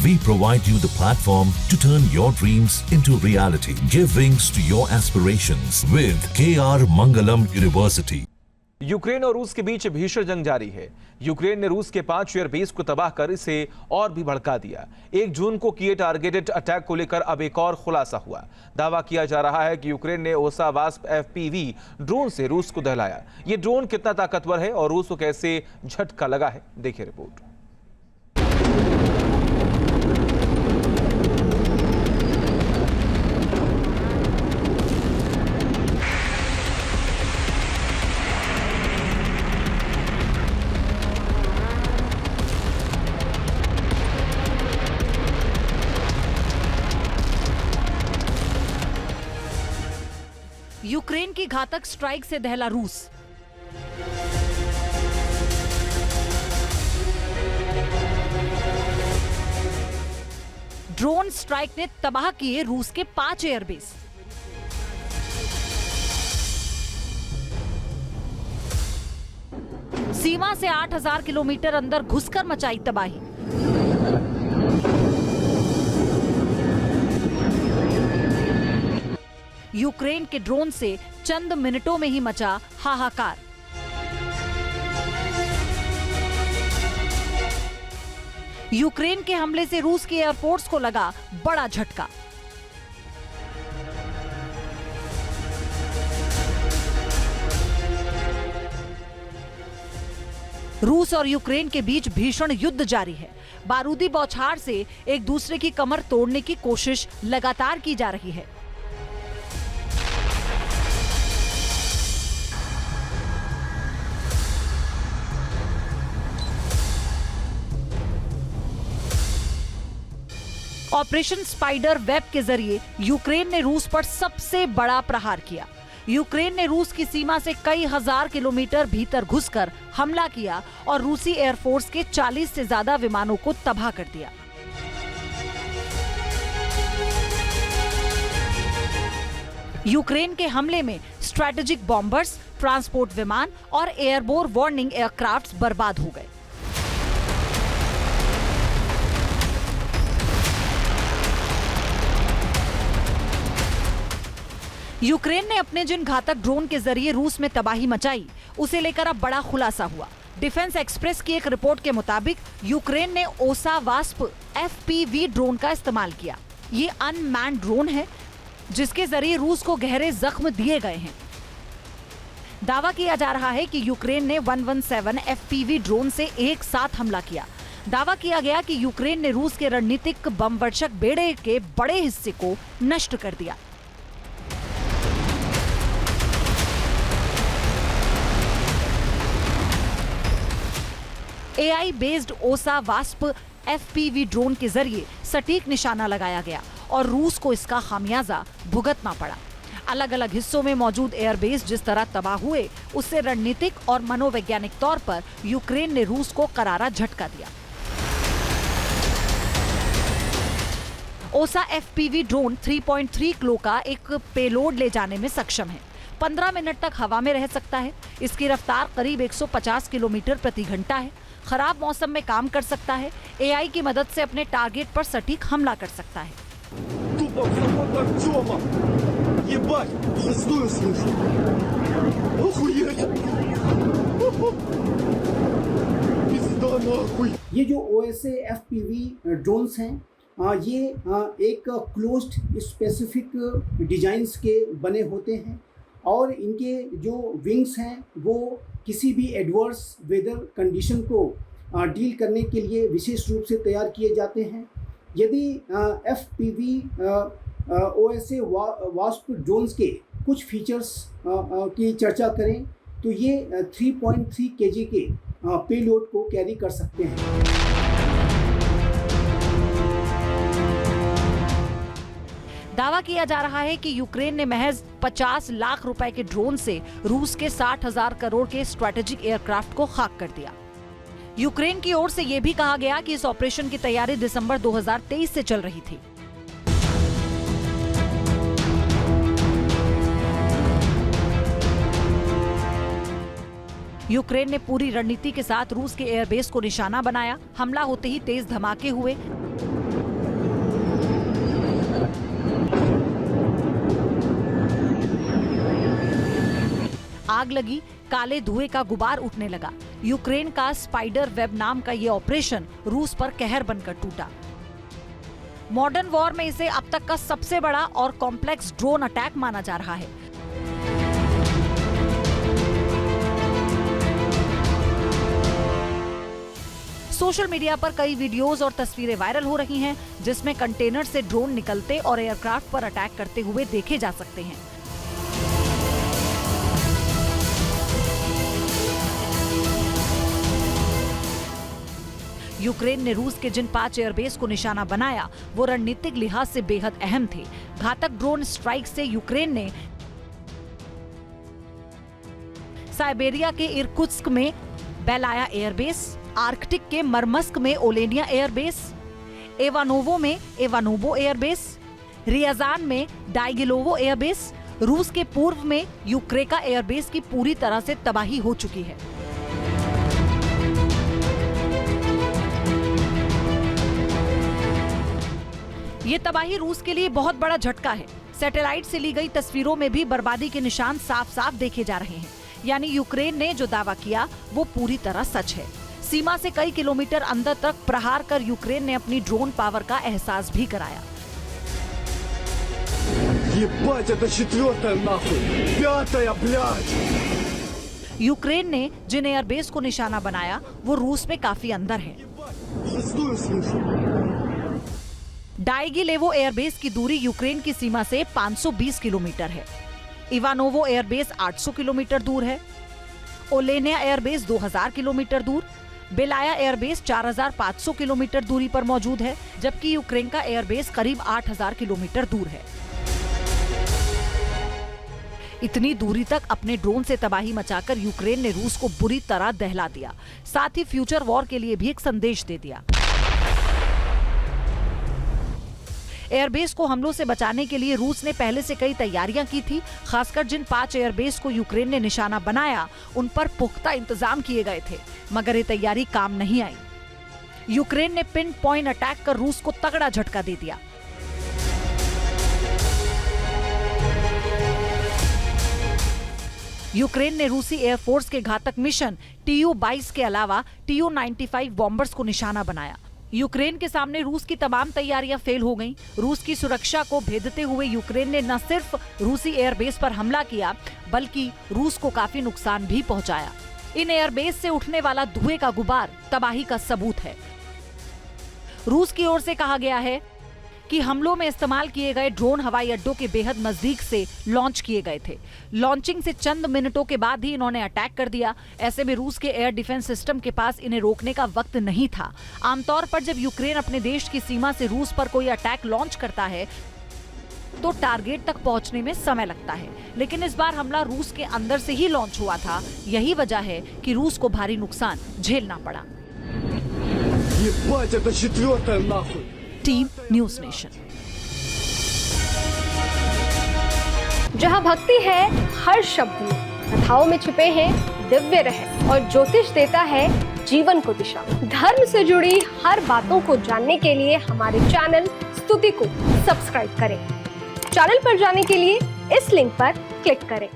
We provide you the platform to turn your dreams into reality. Give wings to your aspirations with KR Mangalam University. Ukraine और रूस के बीच भीषण जंग जारी है। यूक्रेन ने रूस के 5 एयरबेस को तबाह कर इसे और भी भड़का दिया। 1 जून को किए टारगेटेड अटैक को लेकर अब एक और खुलासा हुआ। दावा किया जा रहा है कि यूक्रेन ने ओसा वास्प FPV ड्रोन से रूस को दहलाया। ये ड्रोन कितना ताकतवर है और रूस को कैसे झटका लगा है, देखिए रिपोर्ट। यूक्रेन की घातक स्ट्राइक से दहला रूस। ड्रोन स्ट्राइक ने तबाह किए रूस के 5 एयरबेस। सीमा से 8000 किलोमीटर अंदर घुसकर मचाई तबाही। यूक्रेन के ड्रोन से चंद मिनटों में ही मचा हाहाकार। यूक्रेन के हमले से रूस की एयरफोर्स को लगा बड़ा झटका। रूस और यूक्रेन के बीच भीषण युद्ध जारी है। बारूदी बौछार से एक दूसरे की कमर तोड़ने की कोशिश लगातार की जा रही है। ऑपरेशन स्पाइडर वेब के जरिए यूक्रेन ने रूस पर सबसे बड़ा प्रहार किया। यूक्रेन ने रूस की सीमा से कई हजार किलोमीटर भीतर घुसकर हमला किया और रूसी एयरफोर्स के 40 से ज्यादा विमानों को तबाह कर दिया। यूक्रेन के हमले में स्ट्रैटेजिक बॉम्बर्स, ट्रांसपोर्ट विमान और एयरबोर वार्निंग एयरक्राफ्ट्स बर्बाद हो गए। यूक्रेन ने अपने जिन घातक ड्रोन के जरिए रूस में तबाही मचाई, उसे लेकर अब बड़ा खुलासा हुआ। डिफेंस एक्सप्रेस की एक रिपोर्ट के मुताबिक यूक्रेन ने ओसा वास्प FPV ड्रोन का इस्तेमाल किया। ये अनमैन्ड ड्रोन है जिसके जरिए रूस को गहरे जख्म दिए गए हैं। दावा किया जा रहा है कि यूक्रेन ने 117 FPV ड्रोन से एक साथ हमला किया। दावा किया गया कि यूक्रेन ने रूस के रणनीतिक बमवर्षक बेड़े के बड़े हिस्से को नष्ट कर दिया। AI बेस्ड ओसा वास्प FPV ड्रोन के जरिए सटीक निशाना लगाया गया और रूस को इसका खामियाजा भुगतना पड़ा। अलग अलग हिस्सों में मौजूद एयरबेस जिस तरह तबाह हुए, उससे रणनीतिक और मनोवैज्ञानिक तौर पर यूक्रेन ने रूस को करारा झटका दिया। ओसा FPV ड्रोन 3.3 किलो का एक पेलोड ले जाने में सक्षम है। 15 मिनट तक हवा में रह सकता है। इसकी रफ्तार करीब 150 किलोमीटर प्रति घंटा है। खराब मौसम में काम कर सकता है। AI की मदद से अपने टारगेट पर सटीक हमला कर सकता है। ये जो OSA FPV ड्रोन्स हैं, ये एक क्लोज्ड स्पेसिफिक डिजाइन्स के बने होते हैं और इनके जो विंग्स हैं वो किसी भी एडवर्स वेदर कंडीशन को डील करने के लिए विशेष रूप से तैयार किए जाते हैं। यदि FPV OSA वास्प ड्रोन्स के कुछ फीचर्स की चर्चा करें तो ये 3.3 kg के पेलोड को कैरी कर सकते हैं। दावा किया जा रहा है कि यूक्रेन ने महज 50 लाख रुपए के ड्रोन से रूस के 60,000 करोड़ के स्ट्रैटेजिक एयरक्राफ्ट को खाक कर दिया। यूक्रेन की ओर से यह भी कहा गया कि इस ऑपरेशन की तैयारी दिसंबर 2023 से चल रही थी। यूक्रेन ने पूरी रणनीति के साथ रूस के एयरबेस को निशाना बनाया। हमला होते ही तेज धमाके हुए। आग लगी, काले धुएं का गुबार उठने लगा। यूक्रेन का स्पाइडर वेब नाम का ये ऑपरेशन रूस पर कहर बनकर टूटा। मॉडर्न वॉर में इसे अब तक का सबसे बड़ा और कॉम्प्लेक्स ड्रोन अटैक माना जा रहा है। सोशल मीडिया पर कई वीडियोस और तस्वीरें वायरल हो रही हैं, जिसमें कंटेनर से ड्रोन निकलते और एयरक्राफ्ट पर अटैक करते हुए देखे जा सकते हैं। यूक्रेन ने रूस के जिन 5 एयरबेस को निशाना बनाया वो रणनीतिक लिहाज से बेहद अहम थे। घातक ड्रोन स्ट्राइक से यूक्रेन ने साइबेरिया के इरकुत्स्क में बेलाया एयरबेस, आर्कटिक के मरमस्क में ओलेनिया एयरबेस, एवानोवो में एवानोवो एयरबेस, रियाजान में डाइगिलोवो एयरबेस, रूस के पूर्व में यूक्रेका एयरबेस की पूरी तरह से तबाही हो चुकी है। ये तबाही रूस के लिए बहुत बड़ा झटका है। सैटेलाइट से ली गई तस्वीरों में भी बर्बादी के निशान साफ साफ देखे जा रहे हैं। यानी यूक्रेन ने जो दावा किया वो पूरी तरह सच है। सीमा से कई किलोमीटर अंदर तक प्रहार कर यूक्रेन ने अपनी ड्रोन पावर का एहसास भी कराया। यूक्रेन ने जिन एयरबेस को निशाना बनाया वो रूस में काफी अंदर है। डाइगिलेवो एयरबेस की दूरी यूक्रेन की सीमा से 520 किलोमीटर है। इवानोवो एयरबेस 800 किलोमीटर दूर है। ओलेनिया एयरबेस 2000 किलोमीटर दूर, बेलाया एयरबेस 4500 किलोमीटर दूरी पर मौजूद है, जबकि यूक्रेन का एयरबेस करीब 8000 किलोमीटर दूर है। इतनी दूरी तक अपने ड्रोन से तबाही मचाकर यूक्रेन ने रूस को बुरी तरह दहला दिया। साथ ही फ्यूचर वॉर के लिए भी एक संदेश दे दिया। एयरबेस को हमलों से बचाने के लिए रूस ने पहले से कई तैयारियां की थी। खासकर जिन 5 एयरबेस को यूक्रेन ने निशाना बनाया उन पर पुख्ता इंतजाम किए गए थे, मगर ये तैयारी काम नहीं आई। यूक्रेन ने पिन पॉइंट अटैक कर रूस को तगड़ा झटका दे दिया। यूक्रेन ने रूसी एयरफोर्स के घातक मिशन TU-22 के अलावा TU-95 बॉम्बर्स को निशाना बनाया। यूक्रेन के सामने रूस की तमाम तैयारियां फेल हो गईं। रूस की सुरक्षा को भेदते हुए यूक्रेन ने न सिर्फ रूसी एयरबेस पर हमला किया, बल्कि रूस को काफी नुकसान भी पहुंचाया। इन एयरबेस से उठने वाला धुएं का गुबार तबाही का सबूत है। रूस की ओर से कहा गया है कि हमलों में इस्तेमाल किए गए ड्रोन हवाई अड्डों के बेहद नजदीक से लॉन्च किए गए थे। लॉन्चिंग से चंद मिनटों के बाद ही इन्होंने अटैक कर दिया। ऐसे में रूस के एयर डिफेंस सिस्टम के पास इन्हें रोकने का वक्त नहीं था। आमतौर पर जब यूक्रेन अपने देश की सीमा से रूस पर कोई अटैक लॉन्च करता है तो टारगेट तक पहुंचने में समय लगता है, लेकिन इस बार हमला रूस के अंदर से ही लॉन्च हुआ था। यही वजह है कि रूस को भारी नुकसान झेलना पड़ा। Team news nation. जहां भक्ति है हर शब्द में, कथाओं में छुपे हैं दिव्य रहस्य और ज्योतिष देता है जीवन को दिशा। धर्म से जुड़ी हर बातों को जानने के लिए हमारे चैनल स्तुति को सब्सक्राइब करें। चैनल पर जाने के लिए इस लिंक पर क्लिक करें।